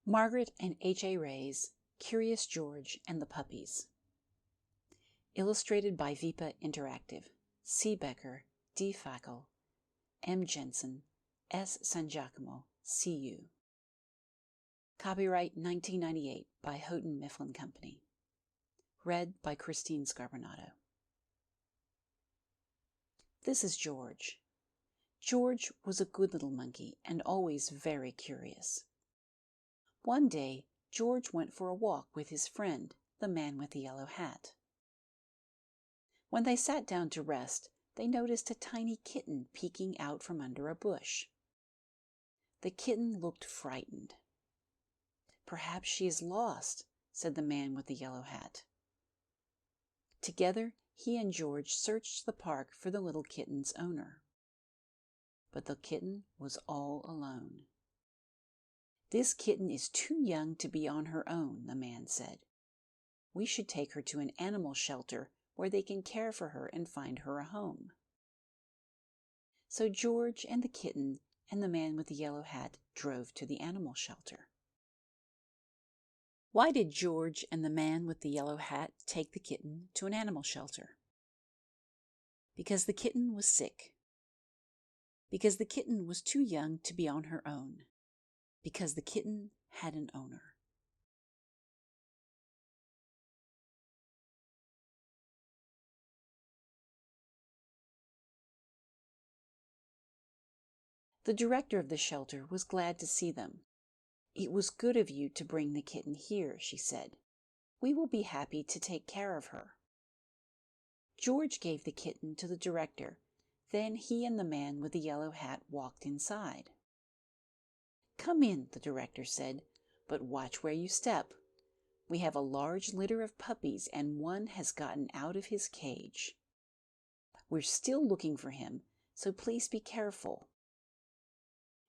Margret and H.A. Curious George and the Puppies. Illustrated by Vipa Interactive. C. Becker, D. Fackel, M. Jensen, S. San Giacomo, C.U. Copyright 1998 by Houghton Mifflin Company. Read by Christine Scarbonato. This is George. George was a good little monkey and always very curious. One day, George went for a walk with his friend, the man with the yellow hat. When they sat down to rest, they noticed a tiny kitten peeking out from under a bush. The kitten looked frightened. "Perhaps she is lost," said the man with the yellow hat. Together, he and George searched the park for the little kitten's owner. But the kitten was all alone. "This kitten is too young to be on her own," the man said. "We should take her to an animal shelter where they can care for her and find her a home." So George and the kitten and the man with the yellow hat drove to the animal shelter. Why did George and the man with the yellow hat take the kitten to an animal shelter? Because the kitten was sick. Because the kitten was too young to be on her own. Because the kitten had an owner. The director of the shelter was glad to see them. "It was good of you to bring the kitten here," she said. "We will be happy to take care of her." George gave the kitten to the director. Then he and the man with the yellow hat walked inside. "Come in," the director said, "but watch where you step. We have a large litter of puppies and one has gotten out of his cage. We're still looking for him, so please be careful."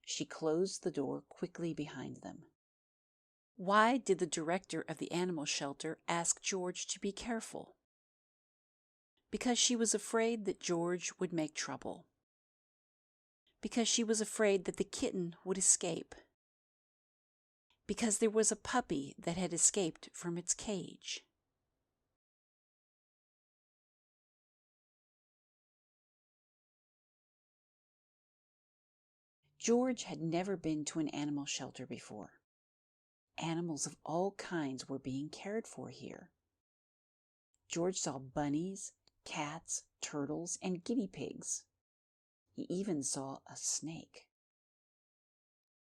She closed the door quickly behind them. Why did the director of the animal shelter ask George to be careful? Because she was afraid that George would make trouble. Because she was afraid that the kitten would escape. Because there was a puppy that had escaped from its cage. George had never been to an animal shelter before. Animals of all kinds were being cared for here. George saw bunnies, cats, turtles, and guinea pigs. He even saw a snake.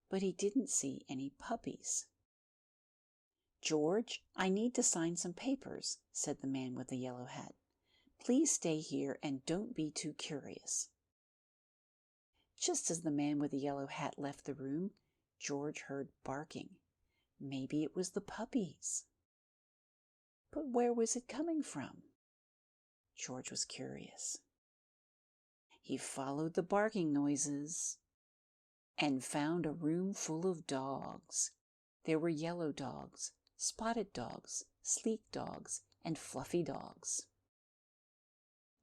But he didn't see any puppies. "George, I need to sign some papers," said the man with the yellow hat. "Please stay here and don't be too curious." Just as the man with the yellow hat left the room, George heard barking. Maybe it was the puppies. But where was it coming from? George was curious. He followed the barking noises and found a room full of dogs. There were yellow dogs, spotted dogs, sleek dogs, and fluffy dogs.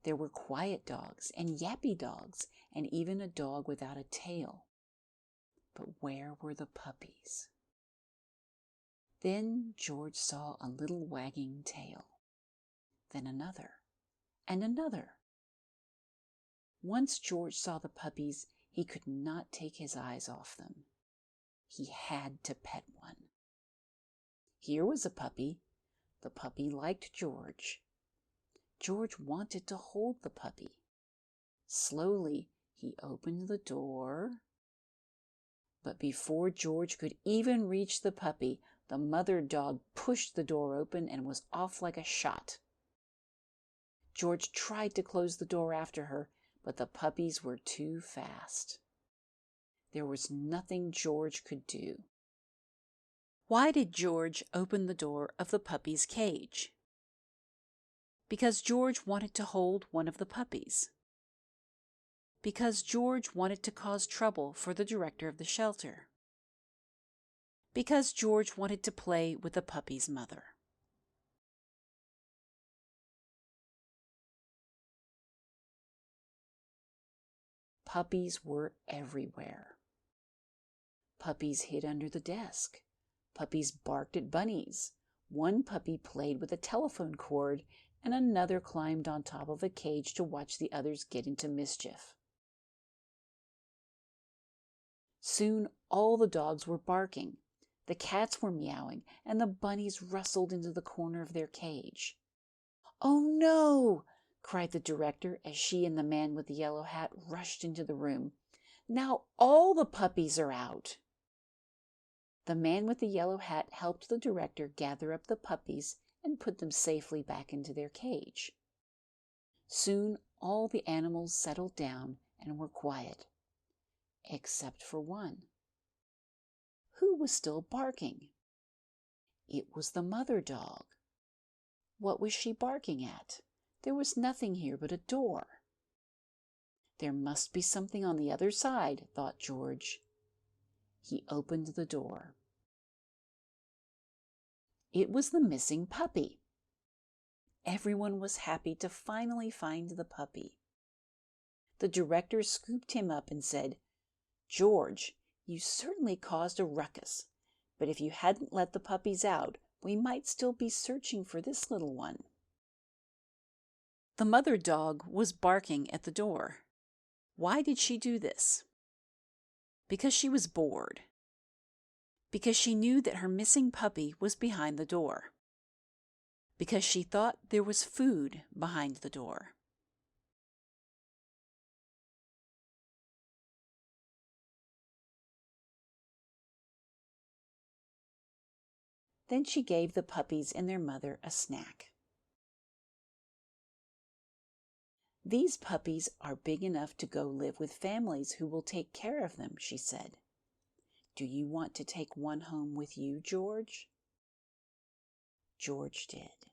There were quiet dogs and yappy dogs, and even a dog without a tail. But where were the puppies? Then George saw a little wagging tail. Then another, and another. Once George saw the puppies, he could not take his eyes off them. He had to pet one. Here was a puppy. The puppy liked George. George wanted to hold the puppy. Slowly, he opened the door. But before George could even reach the puppy, the mother dog pushed the door open and was off like a shot. George tried to close the door after her, but the puppies were too fast. There was nothing George could do. Why did George open the door of the puppy's cage? Because George wanted to hold one of the puppies. Because George wanted to cause trouble for the director of the shelter. Because George wanted to play with the puppy's mother. Puppies were everywhere. Puppies hid under the desk. Puppies barked at bunnies. One puppy played with a telephone cord, and another climbed on top of a cage to watch the others get into mischief. Soon all the dogs were barking. The cats were meowing, and the bunnies rustled into the corner of their cage. "Oh, no!" cried the director as she and the man with the yellow hat rushed into the room. "Now all the puppies are out!" The man with the yellow hat helped the director gather up the puppies and put them safely back into their cage. Soon all the animals settled down and were quiet, except for one. Who was still barking? It was the mother dog. What was she barking at? There was nothing here but a door. There must be something on the other side, thought George. He opened the door. It was the missing puppy. Everyone was happy to finally find the puppy. The director scooped him up and said, "George, you certainly caused a ruckus, but if you hadn't let the puppies out, we might still be searching for this little one." The mother dog was barking at the door. Why did she do this? Because she was bored. Because she knew that her missing puppy was behind the door. Because she thought there was food behind the door. Then she gave the puppies and their mother a snack. "These puppies are big enough to go live with families who will take care of them," she said. "Do you want to take one home with you, George?" George did.